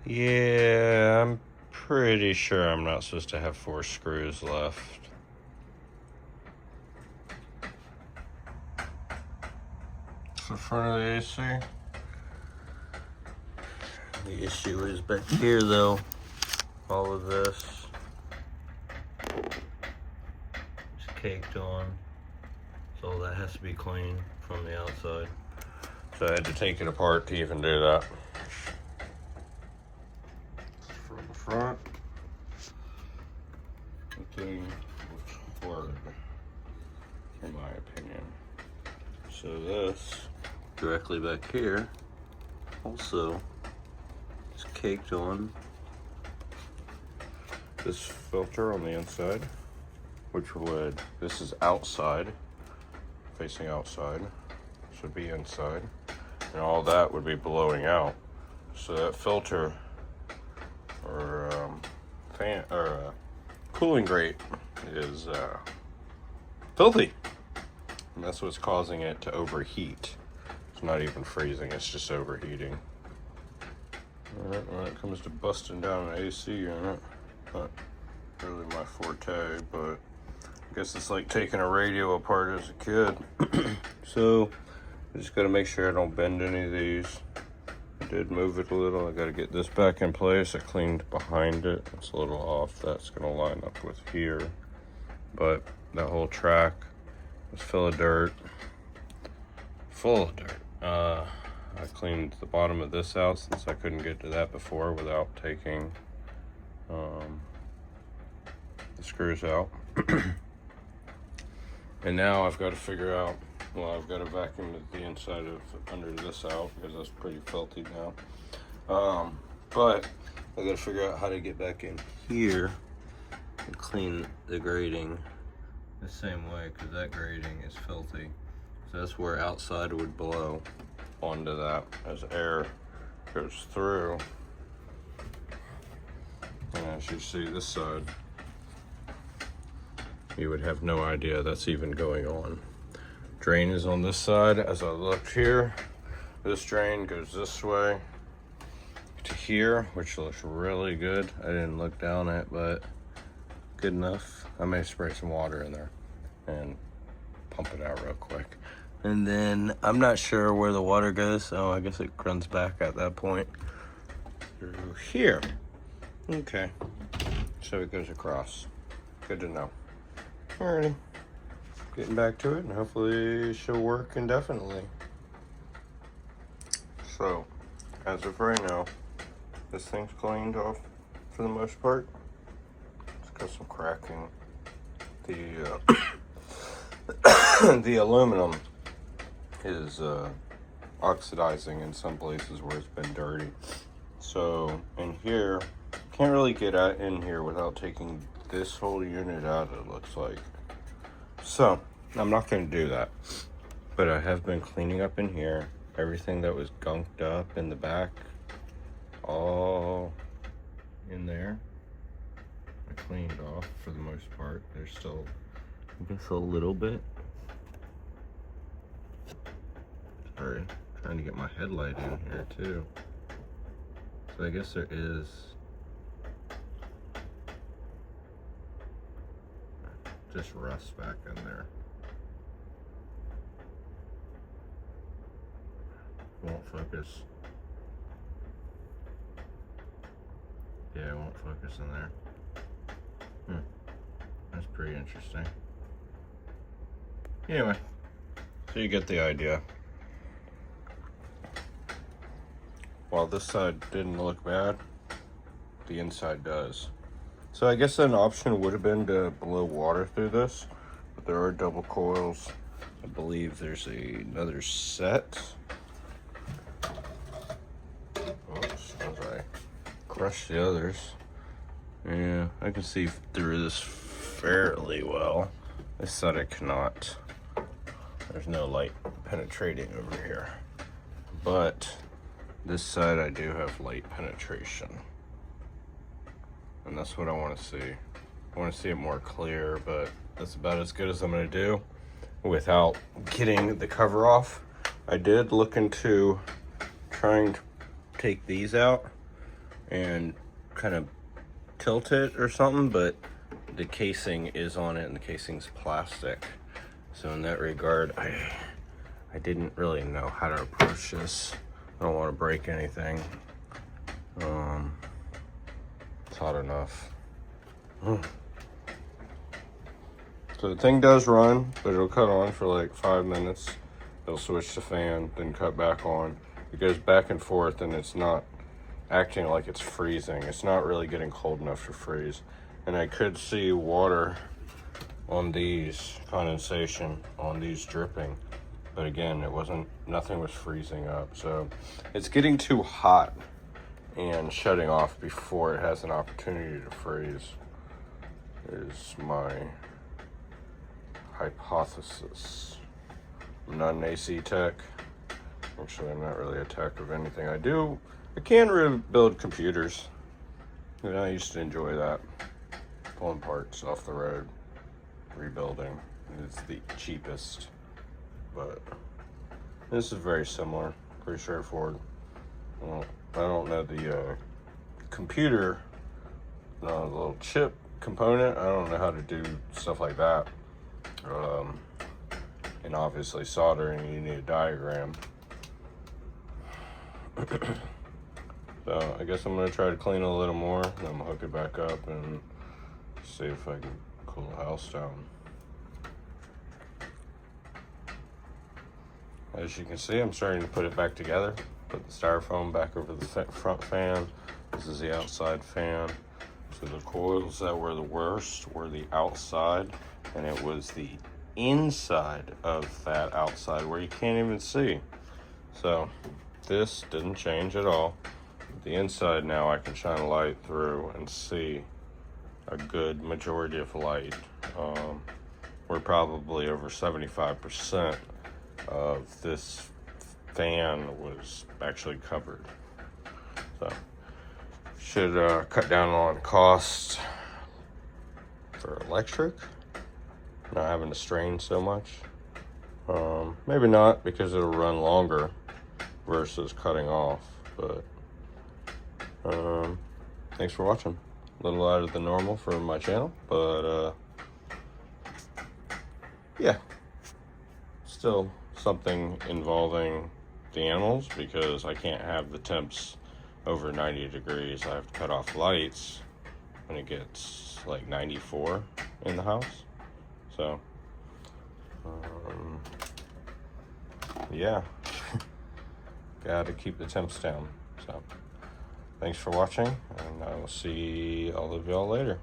Yeah, I'm pretty sure I'm not supposed to have 4 screws left. It's the front of the AC. The issue is back here though. All of this is caked on. So that has to be clean from the outside. So I had to take it apart to even do that. From the front, the thing looks hard, in my opinion. So this, directly back here, also is caked on. This filter on the inside, which would, this is outside, facing outside, this would be inside, and all that would be blowing out. So that filter or fan or cooling grate is filthy, and that's what's causing it to overheat. It's not even freezing, it's just overheating. Alright, when it comes to busting down an AC unit, not really my forte, but I guess it's like taking a radio apart as a kid. So I just gotta make sure I don't bend any of these. I did move it a little. I gotta get this back in place. I cleaned behind it. It's a little off. That's gonna line up with here. But that whole track was full of dirt. I cleaned the bottom of this out since I couldn't get to that before without taking the screws out. And now I've got to figure out, well, I've got to vacuum the inside of under this out because that's pretty filthy now. But I got to figure out how to get back in here and clean the grating the same way, because that grating is filthy. So that's where outside would blow onto that as air goes through. And as you see this side, you would have no idea that's even going on. Drain is on this side. As I looked here, this drain goes this way to here, which looks really good. I didn't look down at, but good enough. I may spray some water in there and pump it out real quick. And then I'm not sure where the water goes, so I guess it runs back at that point through here. Okay, so it goes across. Good to know. Alrighty, getting back to it, and hopefully she'll work indefinitely. So, as of right now, this thing's cleaned off for the most part. It's got some cracking. The the aluminum is oxidizing in some places where it's been dirty. So in here, can't really get in here without taking this whole unit out, it looks like. So I'm not going to do that, but I have been cleaning up in here. Everything that was gunked up in the back, all in there, I cleaned off for the most part. There's still, I guess, a little bit. Sorry, trying to get my headlight in here too. So I guess there is just rust back in there. Won't focus. Yeah, it won't focus in there. That's pretty interesting. Anyway, so you get the idea. While this side didn't look bad, the inside does. So I guess an option would have been to blow water through this, but there are double coils. I believe there's another set. Oops, as I crush the others. Yeah, I can see through this fairly well. This side I cannot. There's no light penetrating over here. But this side I do have light penetration. And that's what I want to see. I want to see it more clear, but that's about as good as I'm going to do without getting the cover off. I did look into trying to take these out, and kind of tilt it or something, but the casing is on it and the casing's plastic. So in that regard, I didn't really know how to approach this. I don't want to break anything. It's hot enough. So the thing does run, but it'll cut on for like 5 minutes. It'll switch to fan, then cut back on. It goes back and forth, and it's not acting like it's freezing. It's not really getting cold enough to freeze. And I could see water on these, condensation on these dripping. But again, nothing was freezing up. So it's getting too hot and shutting off before it has an opportunity to freeze is my hypothesis. I'm not an AC tech. Actually, I'm not really a tech of anything I do. I can rebuild computers. And I used to enjoy that. Pulling parts off the road, rebuilding. It's the cheapest. But this is very similar, pretty straightforward. Well, I don't know the computer, the little chip component. I don't know how to do stuff like that. And obviously soldering, you need a diagram. So I guess I'm gonna try to clean a little more, then I'm gonna hook it back up and see if I can cool the house down. As you can see, I'm starting to put it back together. Put the styrofoam back over the front fan. This is the outside fan. So the coils that were the worst were the outside, and it was the inside of that outside where you can't even see. So this didn't change at all. The inside now I can shine a light through and see a good majority of light. We're probably over 75% of this fan was actually covered. So should cut down on cost for electric, not having to strain so much. Maybe not, because it'll run longer versus cutting off, but thanks for watching. A little out of the normal for my channel, but yeah, still something involving the animals, because I can't have the temps over 90 degrees. I have to cut off lights when it gets like 94 in the house. So yeah, gotta keep the temps down. So thanks for watching, and I will see all of y'all later.